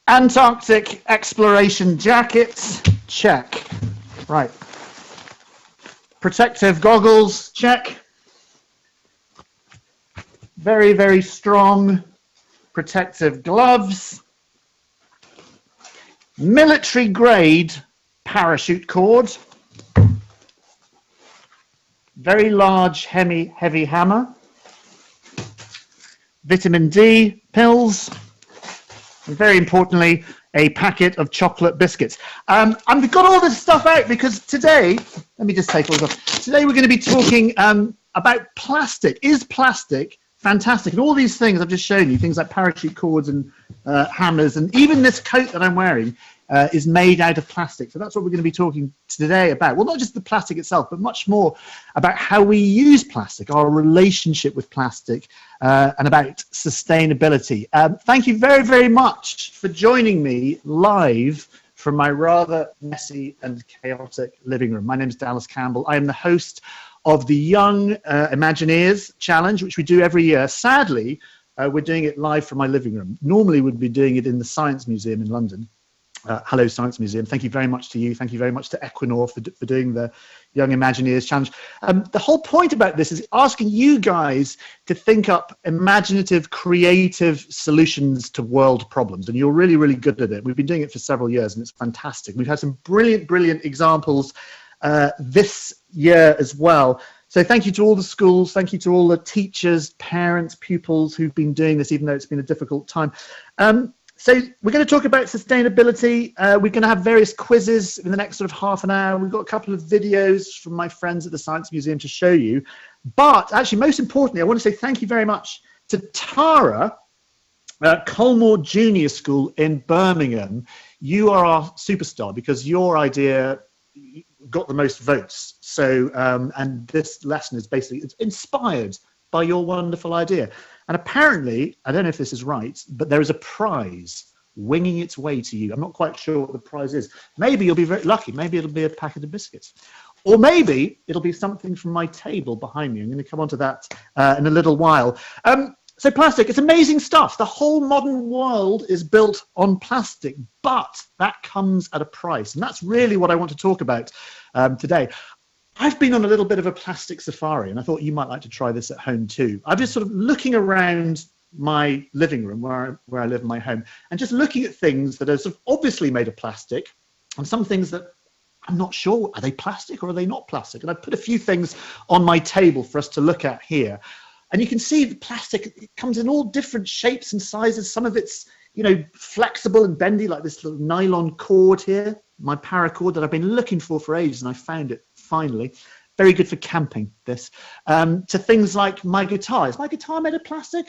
Antarctic exploration jackets, check. Right. Protective goggles, check. Very, very strong protective gloves. Military grade parachute cord. Very large, heavy hammer. Vitamin D pills. And very importantly, a packet of chocolate biscuits. I've got all this stuff out because today, let me just take all this off. Today we're going to be talking about plastic. Is plastic fantastic? And all these things I've just shown you, things like parachute cords and hammers, and even this coat that I'm wearing is made out of plastic. So that's what we're going to be talking today about. Well, not just the plastic itself, but much more about how we use plastic, our relationship with plastic, and about sustainability. Thank you very, very much for joining me live from my rather messy and chaotic living room. My name is Dallas Campbell. I am the host of the Young Imagineers Challenge, which we do every year. Sadly, we're doing it live from my living room. Normally, we'd be doing it in the Science Museum in London. Hello, Science Museum. Thank you very much to you. Thank you very much to Equinor for doing the Young Imagineers Challenge. The whole point about this is asking you guys to think up imaginative, creative solutions to world problems. And you're really, really good at it. We've been doing it for several years and it's fantastic. We've had some brilliant, brilliant examples this year as well. So thank you to all the schools. Thank you to all the teachers, parents, pupils who've been doing this, even though it's been a difficult time. So we're going to talk about sustainability. We're going to have various quizzes in the next sort of half an hour. We've got a couple of videos from my friends at the Science Museum to show you. But actually, most importantly, I want to say thank you very much to Tara, Colmore Junior School in Birmingham. You are our superstar because your idea got the most votes. So, and this lesson is basically it's inspired by your wonderful idea. And apparently, I don't know if this is right, but there is a prize winging its way to you. I'm not quite sure what the prize is. Maybe you'll be very lucky. Maybe it'll be a packet of biscuits. Or maybe it'll be something from my table behind me. I'm going to come on to that in a little while. So plastic, it's amazing stuff. The whole modern world is built on plastic, but that comes at a price. And that's really what I want to talk about today. I've been on a little bit of a plastic safari, and I thought you might like to try this at home too. I'm just sort of looking around my living room where I live in my home, and just looking at things that are sort of obviously made of plastic, and some things that I'm not sure, are they plastic or are they not plastic? And I put a few things on my table for us to look at here. And you can see the plastic, it comes in all different shapes and sizes. Some of it's, you know, flexible and bendy, like this little nylon cord here, my paracord that I've been looking for ages, and I found it finally. Very good for camping, this. To things like my guitar. Is my guitar made of plastic?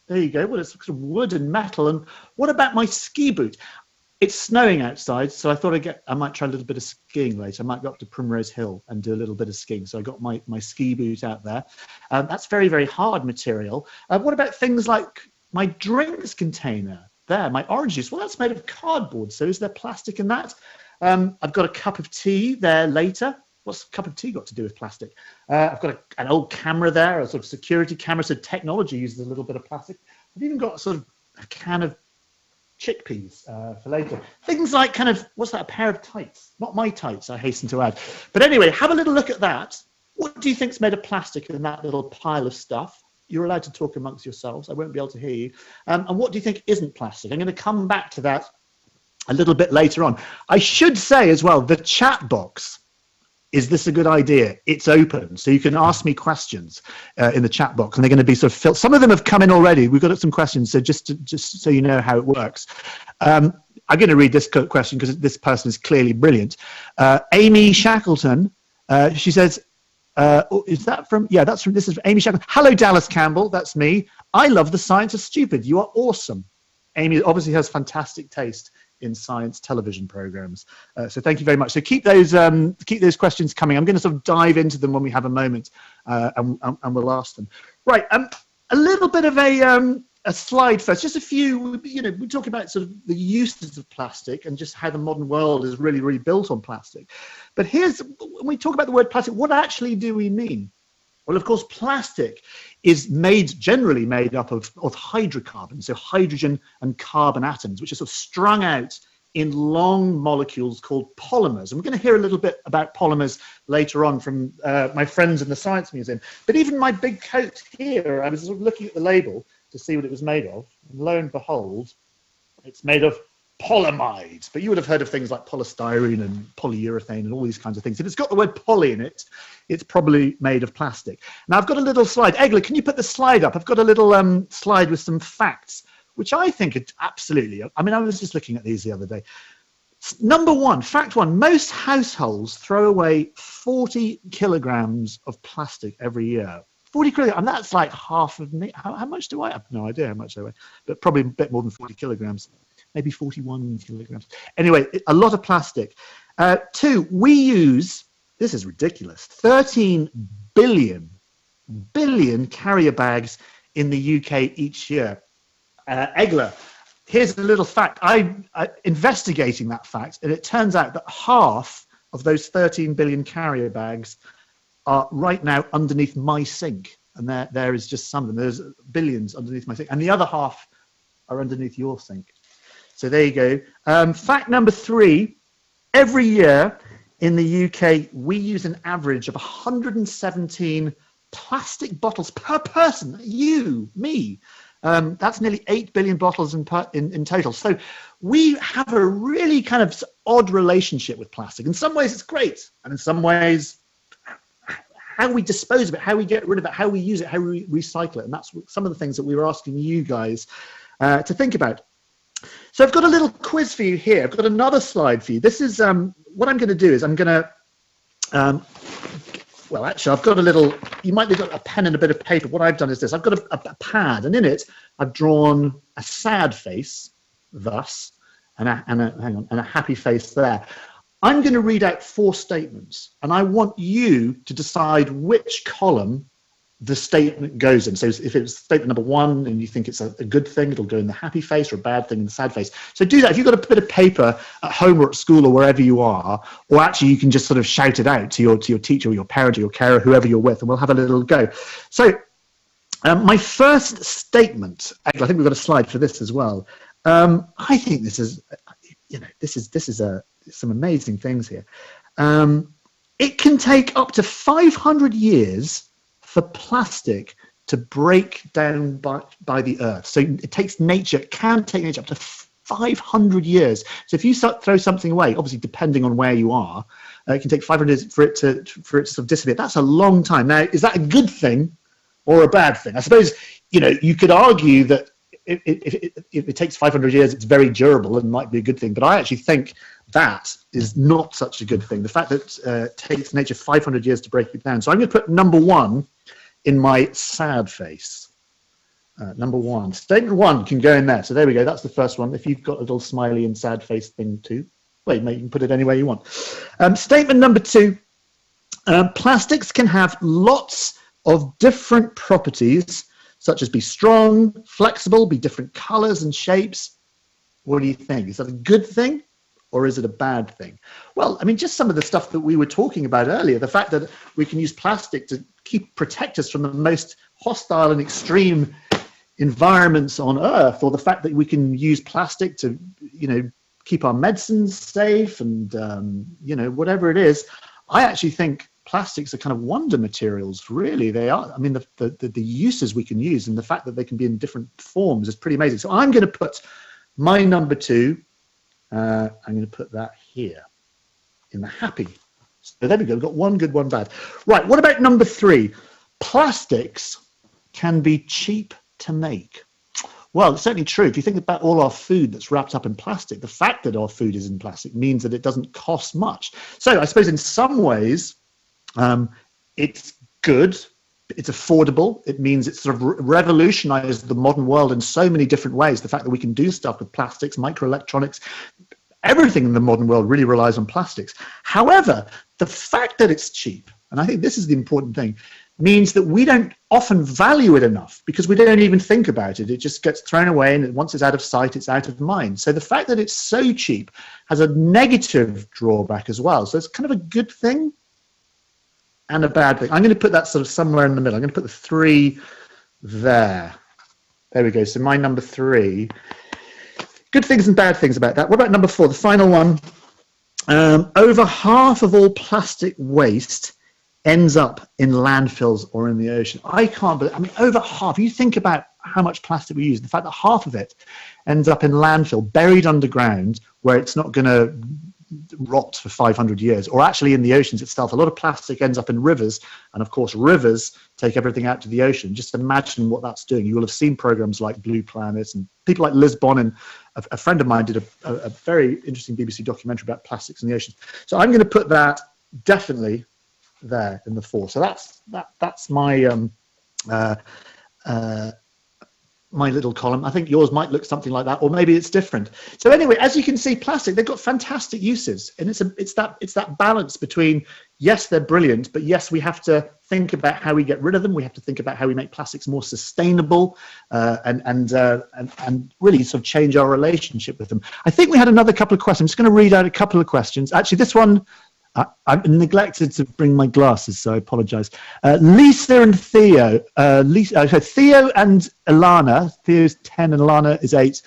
There you go. Well, it's sort of wood and metal. And what about my ski boot? It's snowing outside, so I thought I might try a little bit of skiing later. I might go up to Primrose Hill and do a little bit of skiing. So I got my ski boot out there. That's very, very hard material. What about things like my drinks container? There, my orange juice. Well, that's made of cardboard. So is there plastic in that? I've got a cup of tea there later. What's a cup of tea got to do with plastic? I've got an old camera there, a sort of security camera. So technology uses a little bit of plastic. I've even got sort of a can of chickpeas for later. Things like kind of, what's that, a pair of tights? Not my tights, I hasten to add. But anyway, have a little look at that. What do you think's made of plastic in that little pile of stuff? You're allowed to talk amongst yourselves. I won't be able to hear you. And what do you think isn't plastic? I'm going to come back to that a little bit later on. I should say as well, the chat box, is this a good idea? It's open, so you can ask me questions in the chat box, and they're going to be sort of filled. Some of them have come in already. We've got some questions, so just so you know how it works. I'm going to read this question because this person is clearly brilliant. Amy Shackleton, she says, is that from? Yeah, that's from. This is Amy Shackleton. Hello, Dallas Campbell. That's me. I love the science of stupid. You are awesome. Amy obviously has fantastic taste in science television programs. So thank you very much. So keep those questions coming. I'm going to sort of dive into them when we have a moment, and we'll ask them. Right, a little bit of a slide first. Just a few, you know, we talk about sort of the uses of plastic and just how the modern world is really, really built on plastic. But here's, when we talk about the word plastic, what actually do we mean? Well, of course, plastic is generally made up of hydrocarbons, so hydrogen and carbon atoms, which are sort of strung out in long molecules called polymers. And we're going to hear a little bit about polymers later on from my friends in the Science Museum. But even my big coat here, I was sort of looking at the label to see what it was made of. And lo and behold, it's made of polyamides. But you would have heard of things like polystyrene and polyurethane and all these kinds of things. If it's got the word poly in it, it's probably made of plastic. Now, I've got a little slide. Egla, can you put the slide up? I've got a little slide with some facts, which I think are absolutely, I mean, I was just looking at these the other day. Number one, fact one, most households throw away 40 kilograms of plastic every year. 40 kilograms, and that's like half of me. How much do I have? No idea how much I weigh, but probably a bit more than 40 kilograms, maybe 41 kilograms. Anyway, a lot of plastic. Two, we use, this is ridiculous, 13 billion carrier bags in the UK each year. Egla, here's a little fact. I'm investigating that fact, and it turns out that half of those 13 billion carrier bags are right now underneath my sink. And there is just some of them. There's billions underneath my sink. And the other half are underneath your sink. So there you go. Fact number three, every year in the UK, we use an average of 117 plastic bottles per person. You, me. That's nearly 8 billion bottles in total. So we have a really kind of odd relationship with plastic. In some ways, it's great. And in some ways, how we dispose of it, how we get rid of it, how we use it, how we recycle it. And that's some of the things that we were asking you guys to think about. So I've got a little quiz for you here. I've got another slide for you. This is what I'm going to do is I'm going to well, actually, I've got a little, you might have got a pen and a bit of paper. What I've done is this. I've got a pad, and in it, I've drawn a sad face, thus, and a happy face there. I'm going to read out 4 statements, and I want you to decide which column the statement goes in. So if it's statement number 1 and you think it's a good thing, it'll go in the happy face, or a bad thing in the sad face. So do that. If you've got a bit of paper at home or at school or wherever you are, or actually you can just sort of shout it out to your teacher or your parent or your carer, whoever you're with, and we'll have a little go. So my first statement, I think we've got a slide for this as well. I think this is, this is some amazing things here. It can take up to 500 years for plastic to break down by the earth. So it takes nature, can take nature up to 500 years. So if you throw something away, obviously depending on where you are, it can take 500 years for it to sort of disappear. That's a long time. Now, is that a good thing or a bad thing? I suppose, you could argue that if it takes 500 years, it's very durable and might be a good thing. But I actually think that is not such a good thing. The fact that it takes nature 500 years to break it down. So I'm going to put number 1 in my sad face. Number 1. Statement 1 can go in there. So there we go. That's the first one. If you've got a little smiley and sad face thing too. Wait, mate, you can put it anywhere you want. Statement number 2. Plastics can have lots of different properties, such as be strong, flexible, be different colors and shapes. What do you think? Is that a good thing or is it a bad thing? Well, I mean, just some of the stuff that we were talking about earlier, the fact that we can use plastic to protect us from the most hostile and extreme environments on Earth, or the fact that we can use plastic to, keep our medicines safe and, whatever it is. I actually think plastics are kind of wonder materials, really. They are. I mean, the uses we can use and the fact that they can be in different forms is pretty amazing. So I'm going to put my number 2, I'm going to put that here in the happy. So there we go. We've got one good, one bad. Right. What about number 3? Plastics can be cheap to make. Well, it's certainly true. If you think about all our food that's wrapped up in plastic, the fact that our food is in plastic means that it doesn't cost much. So I suppose in some ways, it's good. It's affordable. It means it's sort of revolutionized the modern world in so many different ways. The fact that we can do stuff with plastics, microelectronics, everything in the modern world really relies on plastics. However, the fact that it's cheap, and I think this is the important thing, means that we don't often value it enough because we don't even think about it. It just gets thrown away, and once it's out of sight, it's out of mind. So the fact that it's so cheap has a negative drawback as well. So it's kind of a good thing. and a bad thing. I'm going to put that sort of somewhere in the middle. I'm going to put the 3 there. There we go. So my number 3. Good things and bad things about that. What about number 4, the final one? Over half of all plastic waste ends up in landfills or in the ocean. I can't believe, I mean, over half. You think about how much plastic we use, the fact that half of it ends up in landfill, buried underground, where it's not going to rot for 500 years, or actually in the oceans itself. A lot of plastic ends up in rivers, and of course rivers take everything out to the ocean. Just imagine what that's doing. You will have seen programs like Blue Planet, and people like Liz Bonn, and a friend of mine did a very interesting BBC documentary about plastics in the oceans. So I'm going to put that definitely there in the 4. So that's my my little column. I think yours might look something like that, or maybe it's different. So anyway, as you can see, plastic, they've got fantastic uses, and it's that balance between, yes, they're brilliant, but yes, we have to think about how we get rid of them. We have to think about how we make plastics more sustainable, and really sort of change our relationship with them. I think we had another couple of questions. I'm just going to read out a couple of questions. Actually, this one, I've neglected to bring my glasses, so I apologize. Lisa and Theo, Theo and Ilana, Theo's 10 and Ilana is 8.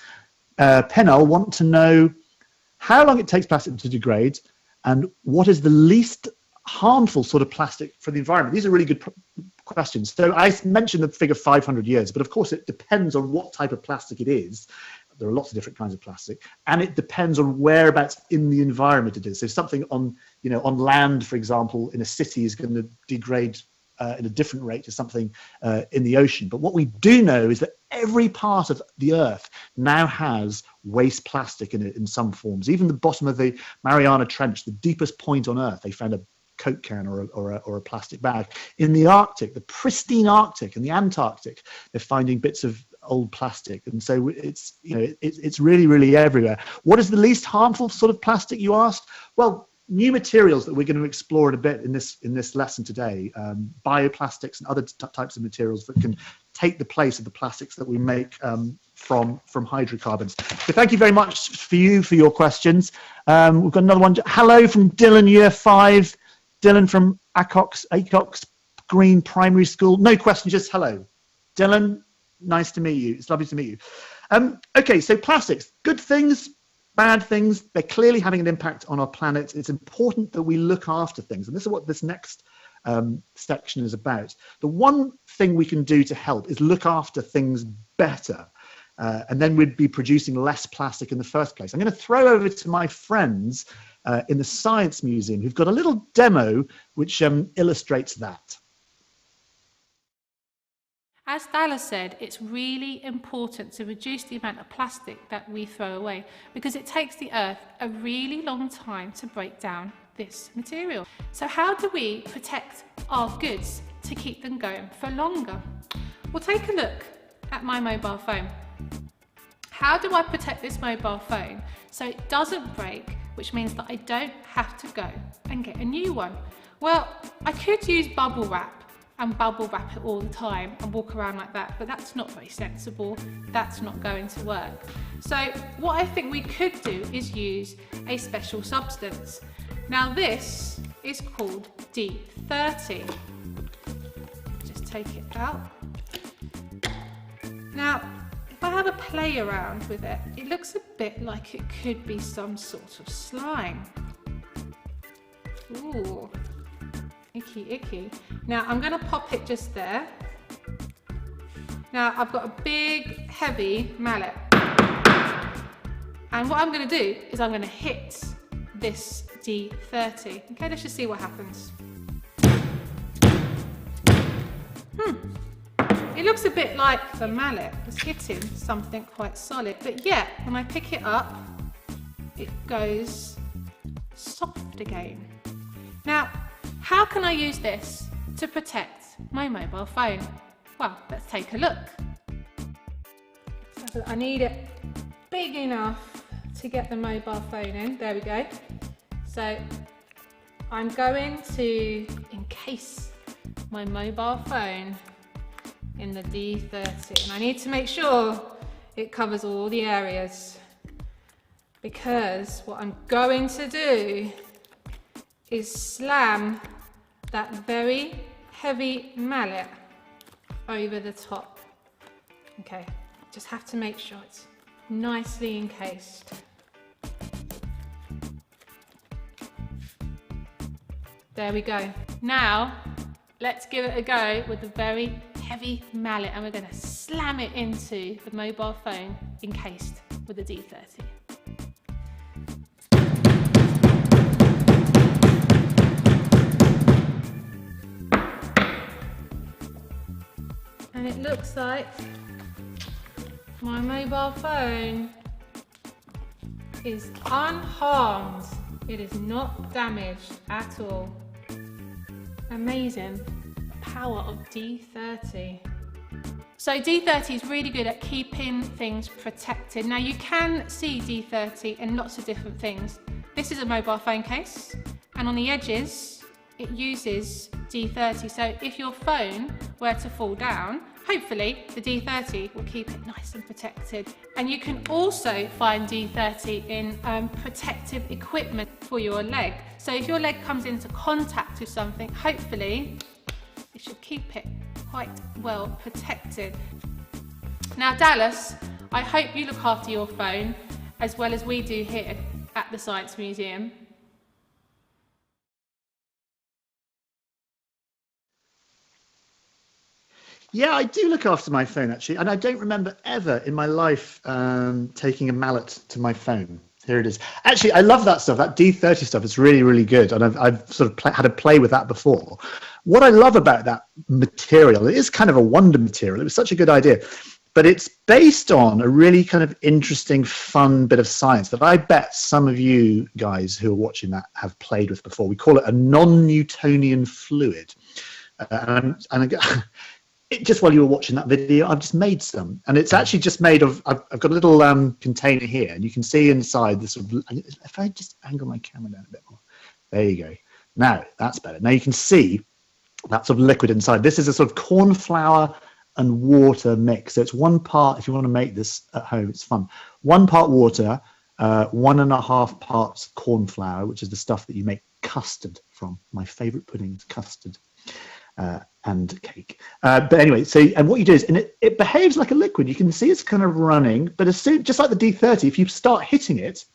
Penal want to know how long it takes plastic to degrade and what is the least harmful sort of plastic for the environment. These are really good questions. So I mentioned the figure 500 years, but of course it depends on what type of plastic it is. There are lots of different kinds of plastic, and it depends on whereabouts in the environment it is. So something on, on land, for example, in a city is going to degrade at a different rate to something in the ocean. But what we do know is that every part of the Earth now has waste plastic in it in some forms. Even the bottom of the Mariana Trench, the deepest point on Earth, they found a Coke can or a plastic bag. In the Arctic, the pristine Arctic and the Antarctic, they're finding bits of old plastic, and so it's it's really, really everywhere. What is the least harmful sort of plastic, you asked? Well, new materials that we're going to explore in a bit in this lesson today, bioplastics and other types of materials that can take the place of the plastics that we make from hydrocarbons. So thank you very much for your questions. We've got another one. Hello from Dylan, year 5. Dylan from Acox Green Primary School. No question, just hello. Dylan, nice to meet you. It's lovely to meet you. Okay, so plastics, good things, bad things. They're clearly having an impact on our planet. It's important that we look after things. And this is what this next section is about. The one thing we can do to help is look after things better. And then we'd be producing less plastic in the first place. I'm going to throw over to my friends in the Science Museum, who've got a little demo which illustrates that. As Dallas said, it's really important to reduce the amount of plastic that we throw away, because it takes the Earth a really long time to break down this material. So how do we protect our goods to keep them going for longer? Well, take a look at my mobile phone. How do I protect this mobile phone so it doesn't break, which means that I don't have to go and get a new one? Well, I could use bubble wrap and bubble wrap it all the time and walk around like that, but that's not very sensible. That's not going to work. So what I think we could do is use a special substance. Now this is called D30. Just take it out. Now, if I have a play around with it, it looks a bit like it could be some sort of slime. Ooh, icky, icky. Now I'm going to pop it just there. Now I've got a big, heavy mallet. And what I'm going to do is I'm going to hit this D30. Okay, let's just see what happens. It looks a bit like the mallet was hitting something quite solid, but yet when I pick it up, it goes soft again. Now, how can I use this to protect my mobile phone? Well, let's take a look. So I need it big enough to get the mobile phone in. There we go. So I'm going to encase my mobile phone in the D30, and I need to make sure it covers all the areas, because what I'm going to do is slam that very heavy mallet over the top. Okay, just have to make sure it's nicely encased. There we go. Now, let's give it a go with the very heavy mallet, and we're going to slam it into the mobile phone encased with the D30. And it looks like my mobile phone is unharmed. It is not damaged at all. Amazing power of D30. So D30 is really good at keeping things protected. Now you can see D30 in lots of different things. This is a mobile phone case, and on the edges it uses D30. So if your phone were to fall down, hopefully the D30 will keep it nice and protected. And you can also find D30 in protective equipment for your leg. So if your leg comes into contact with something, hopefully it should keep it quite well protected. Now Dallas, I hope you look after your phone as well as we do here at the Science Museum. Yeah, I do look after my phone actually, and I don't remember ever in my life taking a mallet to my phone. Here it is. Actually, I love that stuff. That D30 stuff is really, really good, and I've sort of had a play with that before. What I love about that material, it is kind of a wonder material. It was such a good idea, but it's based on a really kind of interesting, fun bit of science that I bet some of you guys who are watching that have played with before. We call it a non-Newtonian fluid, just while you were watching that video, I've just made some, and it's actually just made of, I've got a little container here, and you can see inside this sort of, if I just angle my camera down a bit more, there you go. Now, that's better. Now you can see that sort of liquid inside. This is a sort of corn flour and water mix. So it's 1 part, if you want to make this at home, it's fun. 1 part water, 1.5 parts corn flour, which is the stuff that you make custard from. My favorite pudding is custard. And cake. But anyway, so, and what you do is, and it behaves like a liquid. You can see it's kind of running, but as soon, just like the D30, if you start hitting it,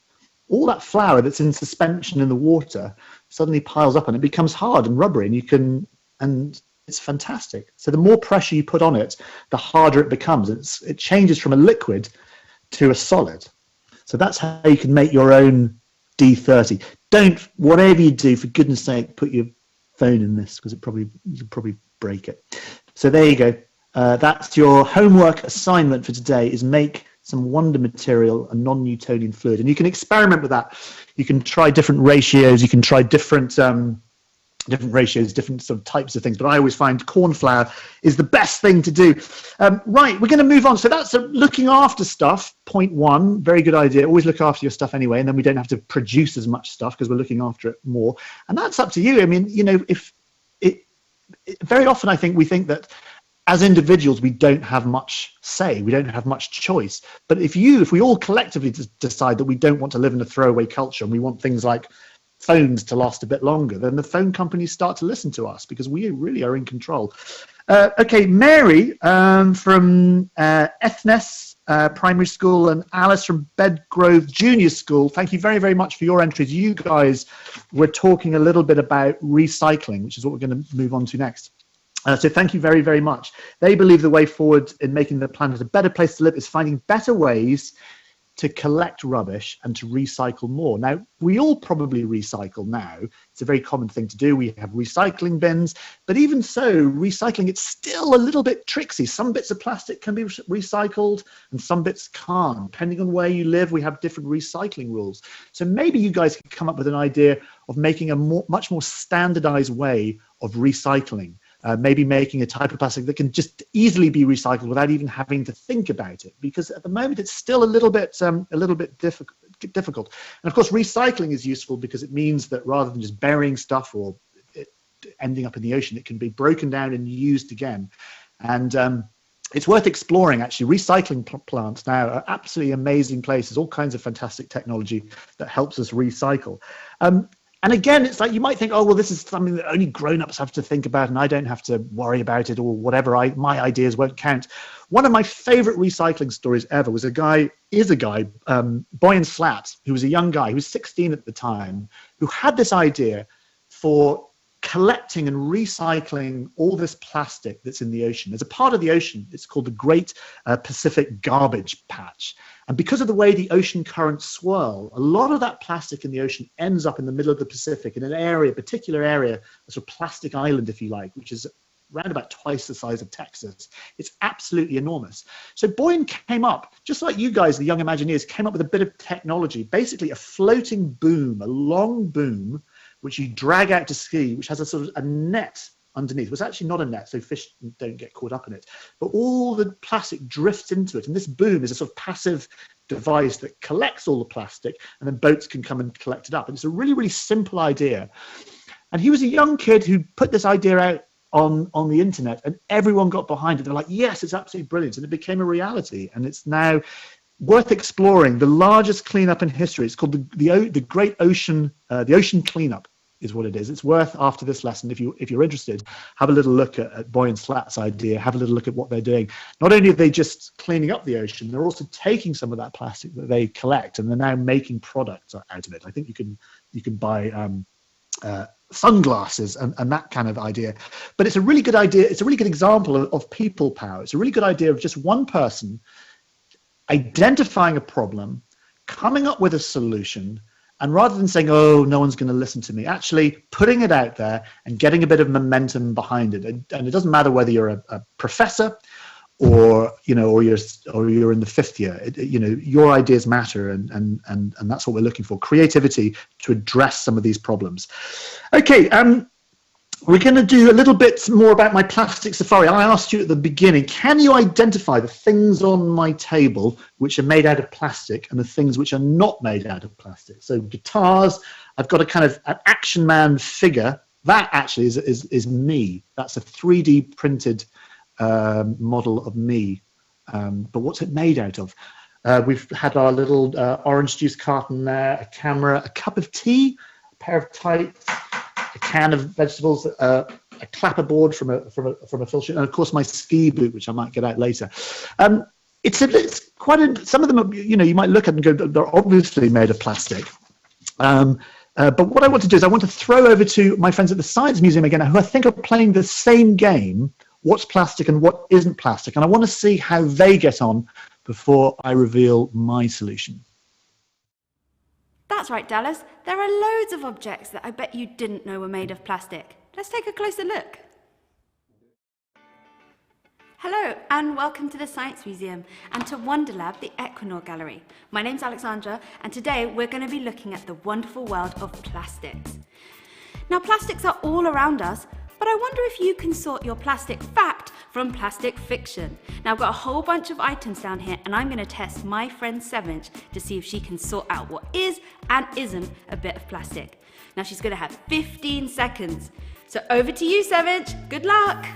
all that flour that's in suspension in the water suddenly piles up and it becomes hard and rubbery, and it's fantastic. So the more pressure you put on it, the harder it becomes. It changes from a liquid to a solid. So that's how you can make your own D30. Don't, whatever you do, for goodness sake, put your phone in this, because you'll probably break it. So there you go. That's your homework assignment for today, is make some wonder material, a non-Newtonian fluid, and you can experiment with that. You can try different ratios, you can try different ratios, different sort of types of things, but I always find corn flour is the best thing to do. Right, we're going to move on. So that's looking after stuff, point 1, very good idea. Always look after your stuff anyway, and then we don't have to produce as much stuff because we're looking after it more. And that's up to you. I mean, you know, very often I think we think that as individuals we don't have much say, we don't have much choice. But if we all collectively decide that we don't want to live in a throwaway culture, and we want things like phones to last a bit longer, then the phone companies start to listen to us, because we really are in control. Okay, Mary from Ethnes Primary School, and Alice from Bedgrove Junior School, thank you very, very much for your entries. You guys were talking a little bit about recycling, which is what we're going to move on to next. So thank you very, very much. They believe the way forward in making the planet a better place to live is finding better ways to collect rubbish and to recycle more. Now, we all probably recycle now. It's a very common thing to do. We have recycling bins, but even so, recycling, it's still a little bit tricksy. Some bits of plastic can be recycled and some bits can't. Depending on where you live, we have different recycling rules. So maybe you guys could come up with an idea of making a much more standardized way of recycling. Maybe making a type of plastic that can just easily be recycled without even having to think about it, because at the moment it's still a little bit difficult. And of course, recycling is useful because it means that rather than just burying stuff or it ending up in the ocean, it can be broken down and used again. And it's worth exploring, actually. Recycling plants now are absolutely amazing places, all kinds of fantastic technology that helps us recycle. And again, it's like you might think, oh, well, this is something that only grown-ups have to think about and I don't have to worry about it, or whatever, my ideas won't count. One of my favorite recycling stories ever was a guy, Boyan Slat, who was a young guy, who was 16 at the time, who had this idea for collecting and recycling all this plastic that's in the ocean. There's a part of the ocean, it's called the Great Pacific Garbage Patch. And because of the way the ocean currents swirl, a lot of that plastic in the ocean ends up in the middle of the Pacific in an area, a particular area, a sort of plastic island, if you like, which is around about twice the size of Texas. It's absolutely enormous. So Boyan came up, just like you guys, the young Imagineers, came up with a bit of technology, basically a floating boom, a long boom, which you drag out to sea, which has a sort of a net underneath. It was actually not a net, so fish don't get caught up in it. But all the plastic drifts into it. And this boom is a sort of passive device that collects all the plastic, and then boats can come and collect it up. And it's a really, really simple idea. And he was a young kid who put this idea out on the internet, and everyone got behind it. They're like, yes, it's absolutely brilliant. And it became a reality. And it's now worth exploring. The largest cleanup in history. It's called the Great Ocean, the Ocean Cleanup is what it is. It's worth, after this lesson, if you're interested, have a little look at Boyan Slat's idea, have a little look at what they're doing. Not only are they just cleaning up the ocean, they're also taking some of that plastic that they collect, and they're now making products out of it. I think you can buy sunglasses and that kind of idea. But it's a really good idea. It's a really good example of people power. It's a really good idea of just one person identifying a problem, coming up with a solution, and rather than saying, oh, no one's going to listen to me, actually putting it out there and getting a bit of momentum behind it. And it doesn't matter whether you're a professor or you're in the fifth year. Your ideas matter, and that's what we're looking for: creativity to address some of these problems. Okay, we're going to do a little bit more about my plastic safari. I asked you at the beginning, can you identify the things on my table which are made out of plastic and the things which are not made out of plastic? So guitars, I've got a kind of an action man figure. That actually is me. That's a 3D printed model of me. But what's it made out of? We've had our little orange juice carton there, a camera, a cup of tea, a pair of tights, a can of vegetables, a clapperboard from a fill sheet, and of course my ski boot, which I might get out later. It's quite some of them are, you might look at them and go, they're obviously made of plastic. But what I want to do is I want to throw over to my friends at the Science Museum again, who I think are playing the same game, what's plastic and what isn't plastic, and I want to see how they get on before I reveal my solution. That's right, Dallas. There are loads of objects that I bet you didn't know were made of plastic. Let's take a closer look. Hello and welcome to the Science Museum and to Wonderlab, the Equinor Gallery. My name's Alexandra, and today we're going to be looking at the wonderful world of plastics. Now, plastics are all around us, but I wonder if you can sort your plastic fact from plastic fiction. Now, I've got a whole bunch of items down here, and I'm going to test my friend Sevinch to see if she can sort out what is and isn't a bit of plastic. Now, she's going to have 15 seconds. So over to you, Sevinch. Good luck.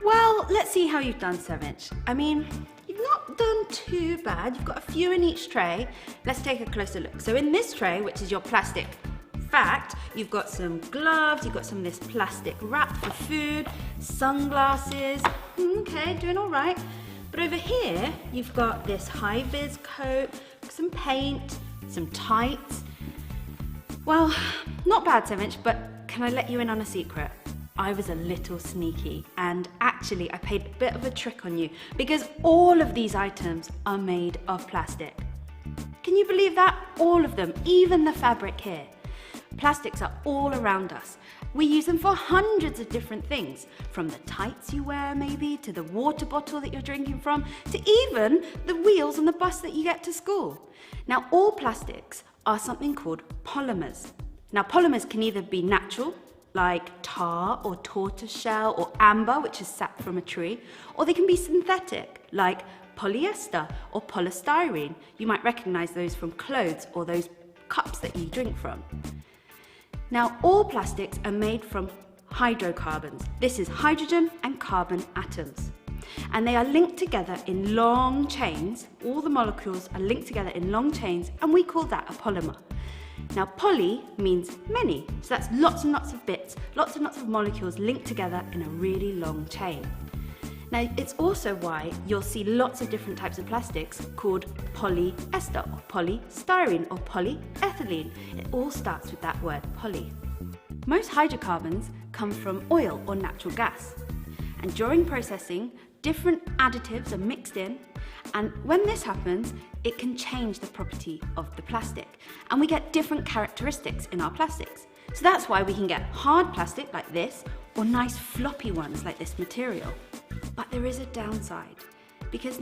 Well, let's see how you've done, Sevinch. I mean, you've not done too bad. You've got a few in each tray. Let's take a closer look. So in this tray, which is your plastic fact, you've got some gloves, you've got some of this plastic wrap for food, sunglasses. Okay, doing all right. But over here, you've got this high-vis coat, some paint, some tights. Well, not bad, Sevinch, but can I let you in on a secret? I was a little sneaky, and actually I played a bit of a trick on you because all of these items are made of plastic. Can you believe that? All of them, even the fabric here. Plastics are all around us. We use them for hundreds of different things, from the tights you wear maybe, to the water bottle that you're drinking from, to even the wheels on the bus that you get to school. Now, all plastics are something called polymers. Now, polymers can either be natural like tar or tortoiseshell or amber, which is sap from a tree, or they can be synthetic, like polyester or polystyrene. You might recognize those from clothes or those cups that you drink from. Now, all plastics are made from hydrocarbons. This is hydrogen and carbon atoms. And they are linked together in long chains. All the molecules are linked together in long chains, and we call that a polymer. Now, poly means many, so that's lots and lots of bits, lots and lots of molecules linked together in a really long chain. Now, it's also why you'll see lots of different types of plastics called polyester or polystyrene or polyethylene. It all starts with that word poly. Most hydrocarbons come from oil or natural gas. And during processing, different additives are mixed in, and when this happens, it can change the property of the plastic, and we get different characteristics in our plastics. So that's why we can get hard plastic like this, or nice floppy ones like this material. But there is a downside, because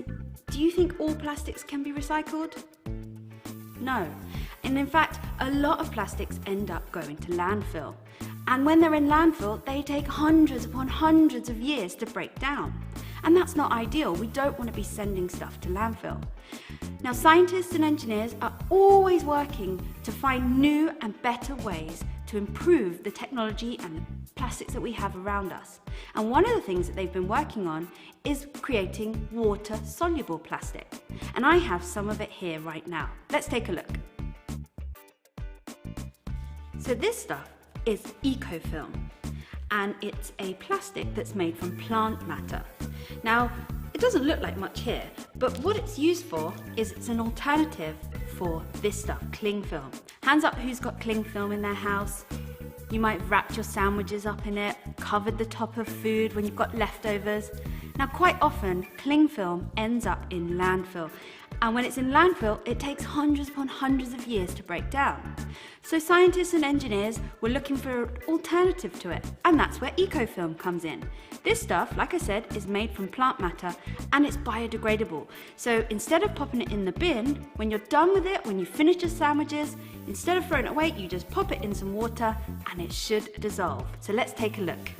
do you think all plastics can be recycled? No. And in fact, a lot of plastics end up going to landfill. And when they're in landfill, they take hundreds upon hundreds of years to break down. And that's not ideal. We don't want to be sending stuff to landfill. Now, scientists and engineers are always working to find new and better ways to improve the technology and the plastics that we have around us. And one of the things that they've been working on is creating water-soluble plastic. And I have some of it here right now. Let's take a look. So this stuff is ecofilm, and it's a plastic that's made from plant matter. Now, it doesn't look like much here, but what it's used for is it's an alternative for this stuff, cling film. Hands up who's got cling film in their house. You might have wrapped your sandwiches up in it, covered the top of food when you've got leftovers. Now, quite often, cling film ends up in landfill. And when it's in landfill, it takes hundreds upon hundreds of years to break down. So scientists and engineers were looking for an alternative to it, and that's where ecofilm comes in. This stuff, like I said, is made from plant matter, and it's biodegradable. So instead of popping it in the bin, when you're done with it, when you finish your sandwiches, instead of throwing it away, you just pop it in some water, and it should dissolve. So let's take a look.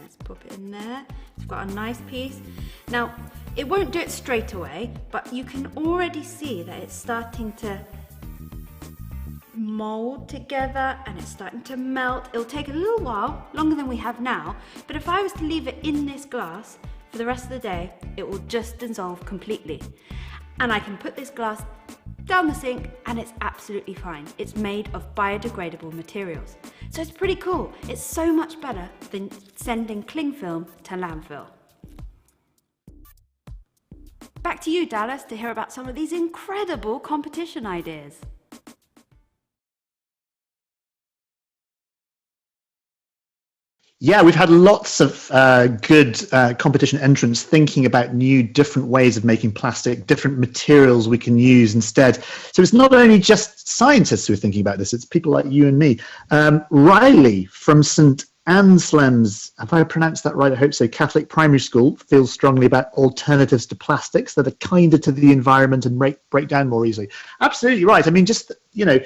Let's pop it in there. It's got a nice piece. Now, it won't do it straight away, but you can already see that it's starting to mold together and it's starting to melt. It'll take a little while, longer than we have now, but if I was to leave it in this glass for the rest of the day, it will just dissolve completely. And I can put this glass down the sink and it's absolutely fine. It's made of biodegradable materials. So it's pretty cool. It's so much better than sending cling film to landfill. Back to you, Dallas, to hear about some of these incredible competition ideas. Yeah, we've had lots of good competition entrants thinking about new, different ways of making plastic, different materials we can use instead. So it's not only just scientists who are thinking about this, it's people like you and me. Riley from St. Anselm's, have I pronounced that right? I hope so, Catholic Primary School, feels strongly about alternatives to plastics that are kinder to the environment and break down more easily. Absolutely right. I mean, just, you know,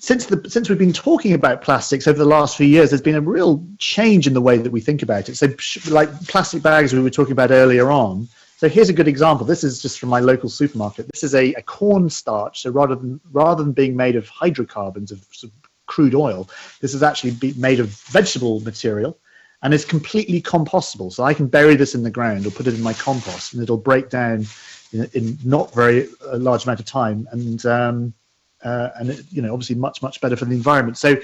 since we've been talking about plastics over the last few years, there's been a real change in the way that we think about it. So like plastic bags we were talking about earlier on. So here's a good example. This is just from my local supermarket. This is a cornstarch. So rather than being made of hydrocarbons, of sort of crude oil, this is actually made of vegetable material and it's completely compostable. So I can bury this in the ground or put it in my compost and it'll break down in not very large amount of time. And it, you know, obviously much better for the environment. So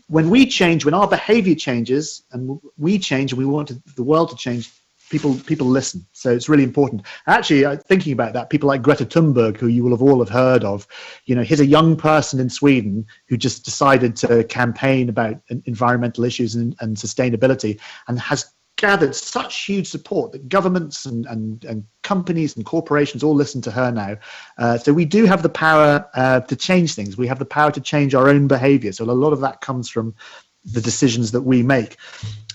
when we change, when our behavior changes and we change and we want the world to change, people listen. So it's really important. Actually, thinking about that, people like Greta Thunberg, who you will have all heard of, you know, here's a young person in Sweden who just decided to campaign about environmental issues and sustainability and has gathered such huge support that governments and companies and corporations all listen to her now. So we do have the power to change things. We have the power to change our own behavior. So a lot of that comes from the decisions that we make.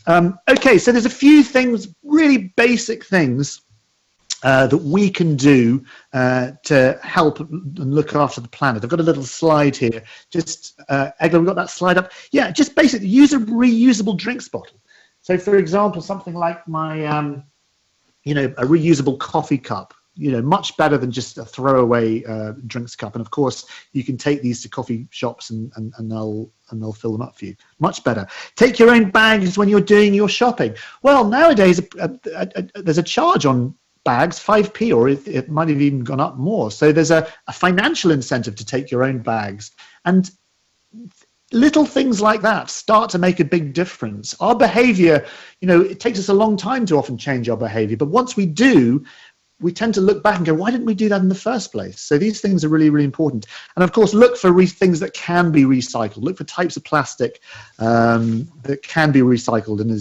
Okay, so there's a few things, really basic things that we can do to help and look after the planet. I've got a little slide here. Just, Egla, we've got that slide up. Yeah, just basically use a reusable drinks bottle. So, for example, something like my, you know, a reusable coffee cup. You know, much better than just a throwaway drinks cup. And of course, you can take these to coffee shops and they'll fill them up for you. Much better. Take your own bags when you're doing your shopping. Well, nowadays there's a charge on bags, 5p, or it might have even gone up more. So there's a financial incentive to take your own bags. And little things like that start to make a big difference. Our behavior, you know, it takes us a long time to often change our behavior. But once we do, we tend to look back and go, why didn't we do that in the first place? So these things are really, really important. And of course, look for things that can be recycled. Look for types of plastic that can be recycled and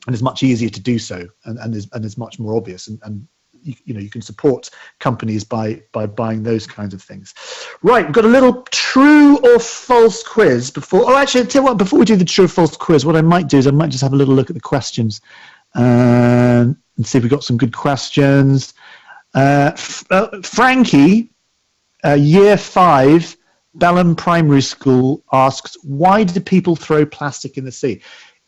is much easier to do so, and is much more obvious. And you know, you can support companies by buying those kinds of things. Right, we've got a little true or false quiz before. Oh, actually, tell you what, before we do the true or false quiz, what I might do is I might just have a little look at the questions and see if we've got some good questions. Frankie, year 5, Belham Primary School, asks, why do people throw plastic in the sea?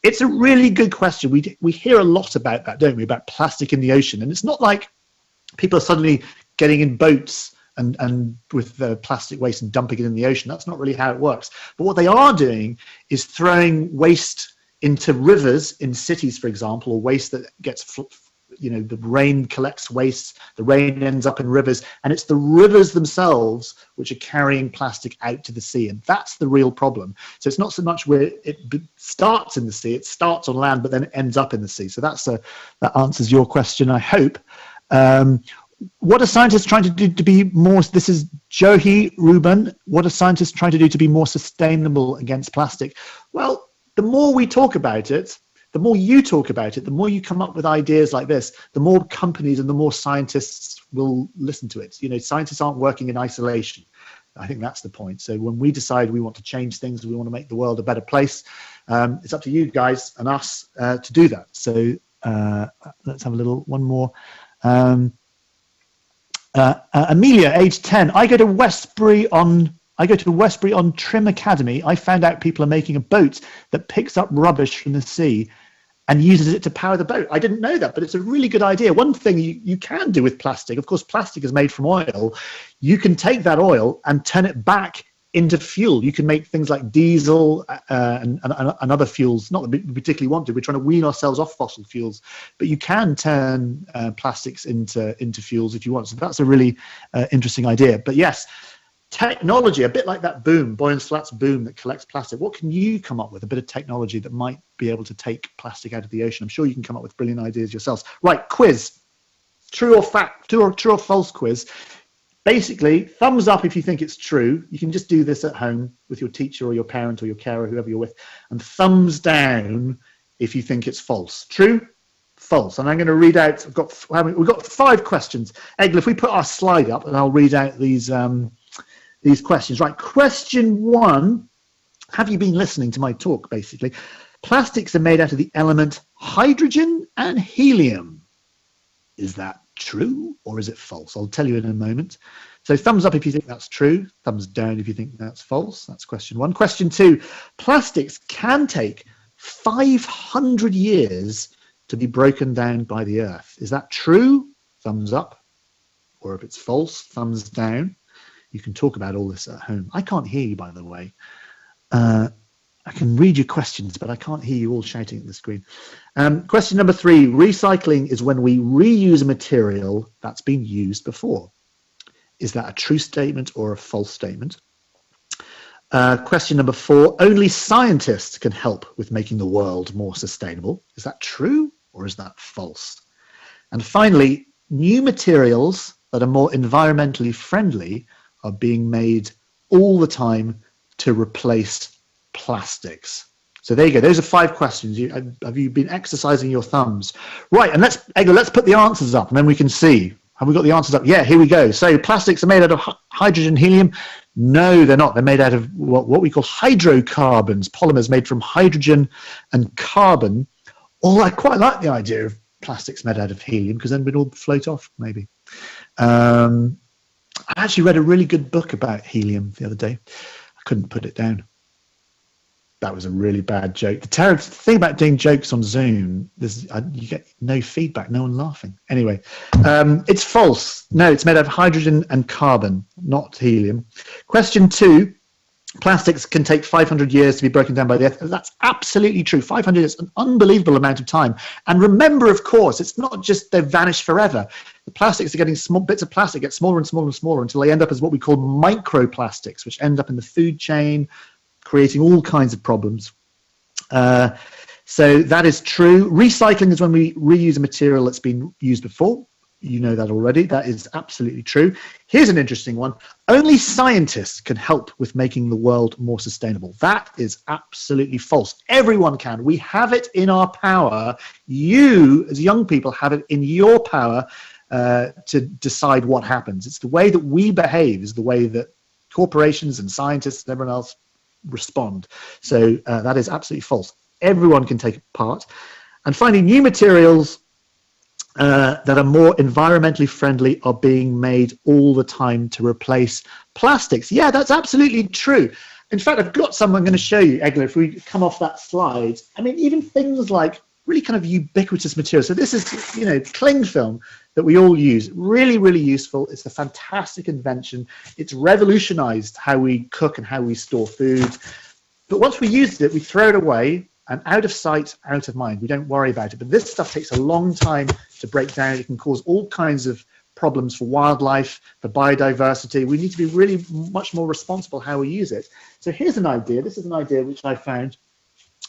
It's a really good question. We hear a lot about that, don't we, about plastic in the ocean. And it's not like people are suddenly getting in boats and with the plastic waste and dumping it in the ocean. That's not really how it works. But what they are doing is throwing waste into rivers in cities, for example, or waste that gets, you know, the rain collects waste, the rain ends up in rivers, and it's the rivers themselves which are carrying plastic out to the sea, and that's the real problem. So it's not so much where it starts in the sea, it starts on land, but then it ends up in the sea. So that answers your question, I hope. What are scientists trying to do to be more, this is Johi Ruben, what are scientists trying to do to be more sustainable against plastic? Well, the more we talk about it, the more you talk about it, the more you come up with ideas like this, the more companies and the more scientists will listen to it. You know, scientists aren't working in isolation. I think that's the point. So when we decide we want to change things, we want to make the world a better place, it's up to you guys and us to do that. So let's have one more. Amelia, age 10. I go to Westbury on Trim Academy. I found out people are making a boat that picks up rubbish from the sea and uses it to power the boat. I didn't know that, but it's a really good idea. One thing you can do with plastic, of course, plastic is made from oil. You can take that oil and turn it back into fuel. You can make things like diesel and other fuels, not that we particularly want to. We're trying to wean ourselves off fossil fuels, but you can turn plastics into fuels if you want. So that's a really interesting idea. But yes, technology, a bit like that boom, Boyens-Flat's boom that collects plastic. What can you come up with? A bit of technology that might be able to take plastic out of the ocean. I'm sure you can come up with brilliant ideas yourselves. Right, quiz. True or false quiz. Basically, thumbs up if you think it's true. You can just do this at home with your teacher or your parent or your carer, whoever you're with, and thumbs down if you think it's false. True? False. And I'm going to read out, we've got 5 questions. Egla, if we put our slide up, and I'll read out these questions. Right, question 1. Have you been listening to my talk, basically? Plastics are made out of the element hydrogen and helium. Is that true or is it false? I'll tell you in a moment. So thumbs up if you think that's true. Thumbs down if you think that's false. That's question 1. Question 2. Plastics can take 500 years to be broken down by the earth. Is that true? Thumbs up. Or if it's false, thumbs down. You can talk about all this at home. I can't hear you, by the way. I can read your questions, but I can't hear you all shouting at the screen. Question number 3. Recycling is when we reuse a material that's been used before. Is that a true statement or a false statement? Question number 4. Only scientists can help with making the world more sustainable. Is that true or is that false? And finally, new materials that are more environmentally friendly are being made all the time to replace plastics. So there you go. Those are 5 questions. Have you been exercising your thumbs? Right, and let's put the answers up and then we can see. Have we got the answers up? Yeah, here we go. So plastics are made out of hydrogen, helium. No, they're not. They're made out of what we call hydrocarbons, polymers made from hydrogen and carbon. Although I quite like the idea of plastics made out of helium, because then we'd all float off, maybe. I actually read a really good book about helium the other day. I couldn't put it down. That was a really bad joke. The thing about doing jokes on Zoom is you get no feedback, no one laughing. Anyway, it's false. No, it's made out of hydrogen and carbon, not helium. Question 2. Plastics can take 500 years to be broken down by the earth. That's absolutely true. 500 is an unbelievable amount of time. And remember, of course, it's not just they vanish forever. The plastics are getting small bits of plastic, get smaller and smaller and smaller until they end up as what we call microplastics, which end up in the food chain, creating all kinds of problems. So that is true. Recycling is when we reuse a material that's been used before. You know that already. That is absolutely true. Here's an interesting one. Only scientists can help with making the world more sustainable. That is absolutely false. Everyone can. We have it in our power. You, as young people, have it in your power to decide what happens. It's the way that we behave is the way that corporations and scientists and everyone else respond. So that is absolutely false. Everyone can take part. And finally, new materials that are more environmentally friendly are being made all the time to replace plastics. Yeah, that's absolutely true. In fact, I've got some I'm going to show you, Egla, if we come off that slide. I mean, even things like really kind of ubiquitous materials. So this is, cling film that we all use. Really, really useful. It's a fantastic invention. It's revolutionized how we cook and how we store food. But once we use it, we throw it away. And out of sight, out of mind. We don't worry about it. But this stuff takes a long time to break down. It can cause all kinds of problems for wildlife, for biodiversity. We need to be really much more responsible how we use it. So here's an idea. This is an idea which I found,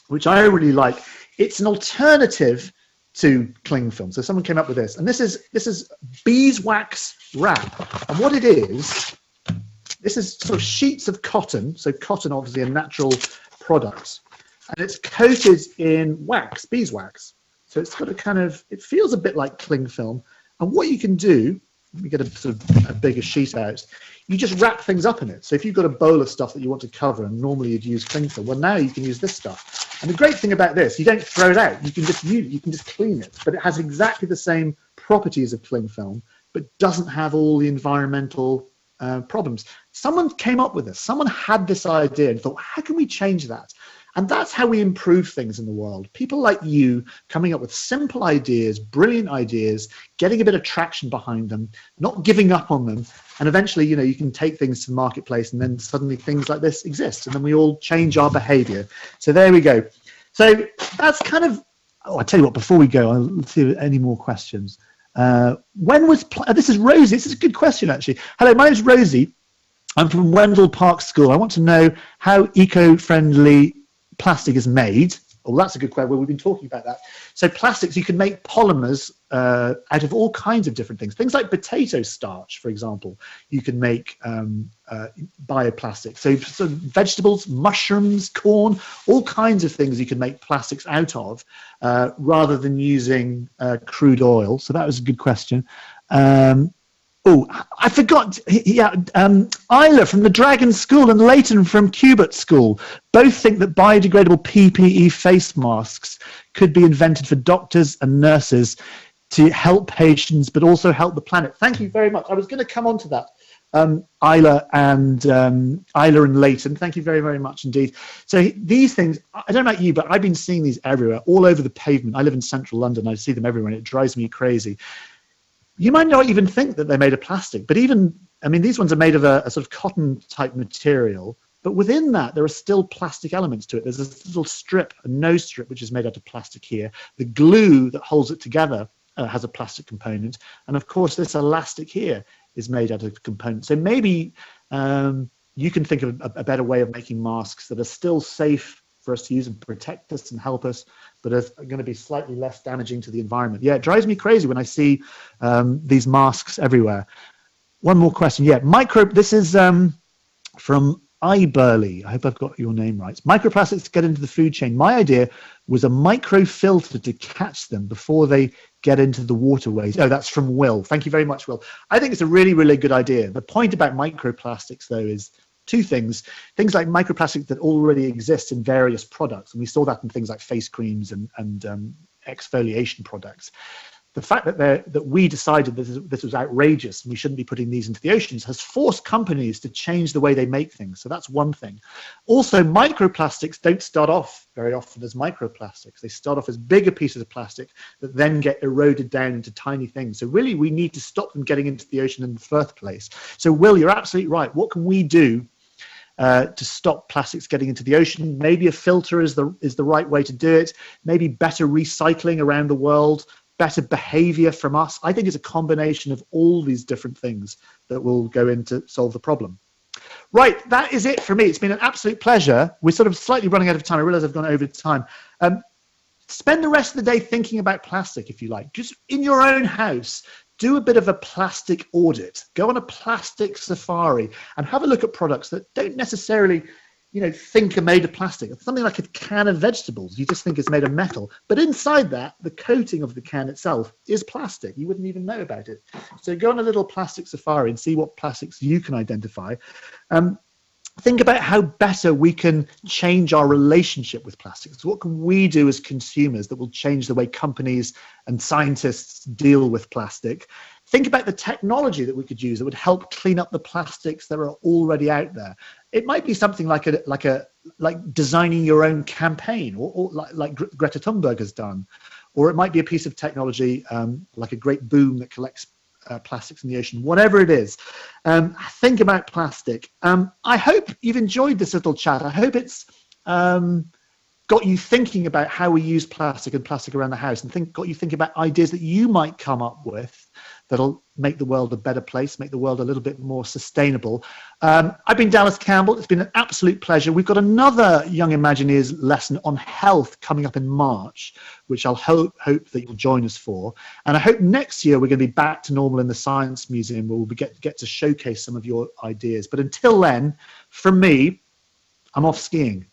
which I really like. It's an alternative to cling film. So someone came up with this. And this is beeswax wrap. And what it is, this is sort of sheets of cotton. So cotton, obviously, a natural product. And it's coated in wax, beeswax. So it's got a kind of, it feels a bit like cling film. And what you can do, let me get a sort of a bigger sheet out, you just wrap things up in it. So if you've got a bowl of stuff that you want to cover, and normally you'd use cling film, well, now you can use this stuff. And the great thing about this, you don't throw it out. You can just use it, you can just clean it. But it has exactly the same properties of cling film, but doesn't have all the environmental problems. Someone came up with this. Someone had this idea and thought, how can we change that? And that's how we improve things in the world. People like you coming up with simple ideas, brilliant ideas, getting a bit of traction behind them, not giving up on them. And eventually, you can take things to the marketplace, and then suddenly things like this exist. And then we all change our behavior. So there we go. So that's kind of, I'll tell you what, before we go, I'll see any more questions. When was, this is Rosie. This is a good question, actually. Hello, my name's Rosie. I'm from Wendell Park School. I want to know how eco-friendly plastic is made. Oh, that's a good question. Well, we've been talking about that. So plastics, you can make polymers out of all kinds of different things. Things like potato starch, for example, you can make bioplastic. So vegetables, mushrooms, corn, all kinds of things you can make plastics out of rather than using crude oil. So that was a good question. Oh, I forgot. Yeah, Isla from the Dragon School and Leighton from Cubit School both think that biodegradable PPE face masks could be invented for doctors and nurses to help patients, but also help the planet. Thank you very much. I was going to come on to that, Isla and Leighton. Thank you very, very much indeed. So these things, I don't know about you, but I've been seeing these everywhere, all over the pavement. I live in central London. I see them everywhere, and it drives me crazy. You might not even think that they're made of plastic, but even, I mean, these ones are made of a sort of cotton type material, but within that, there are still plastic elements to it. There's a little strip, a nose strip, which is made out of plastic here. The glue that holds it together has a plastic component. And of course, this elastic here is made out of components. So maybe you can think of a better way of making masks that are still safe for us to use and protect us and help us, but are going to be slightly less damaging to the environment. Yeah, it drives me crazy when I see these masks everywhere. One more question. Yeah, this is from iBurley. I hope I've got your name right. Microplastics get into the food chain. My idea was a microfilter to catch them before they get into the waterways. Oh, that's from Will. Thank you very much, Will. I think it's a really, really good idea. The point about microplastics, though, is two things like microplastics that already exist in various products, and we saw that in things like face creams and exfoliation products. The fact that we decided this was outrageous and we shouldn't be putting these into the oceans has forced companies to change the way they make things. So that's one thing. Also, microplastics don't start off very often as microplastics. They start off as bigger pieces of plastic that then get eroded down into tiny things. So really, we need to stop them getting into the ocean in the first place. So Will, you're absolutely right. What can we do to stop plastics getting into the ocean? Maybe a filter is the right way to do it. Maybe better recycling around the world, better behavior from us. I think it's a combination of all these different things that will go in to solve the problem. Right, that is it for me. It's been an absolute pleasure. We're sort of slightly running out of time. I realize I've gone over time. Spend the rest of the day thinking about plastic, if you like. Just in your own house, do a bit of a plastic audit. Go on a plastic safari and have a look at products that don't necessarily, think are made of plastic. Something like a can of vegetables, you just think it's made of metal. But inside that, the coating of the can itself is plastic. You wouldn't even know about it. So go on a little plastic safari and see what plastics you can identify. Think about how better we can change our relationship with plastics. What can we do as consumers that will change the way companies and scientists deal with plastic? Think about the technology that we could use that would help clean up the plastics that are already out there. It might be something like designing your own campaign, or like Greta Thunberg has done, or it might be a piece of technology like a great boom that collects plastics in the ocean. Whatever it is, think about plastic. I hope you've enjoyed this little chat. I hope it's got you thinking about how we use plastic and plastic around the house, and got you thinking about ideas that you might come up with that'll make the world a better place, make the world a little bit more sustainable. I've been Dallas Campbell. It's been an absolute pleasure. We've got another Young Imagineers lesson on health coming up in March, which I'll hope that you'll join us for. And I hope next year we're going to be back to normal in the Science Museum, where we'll get to showcase some of your ideas. But until then, from me, I'm off skiing.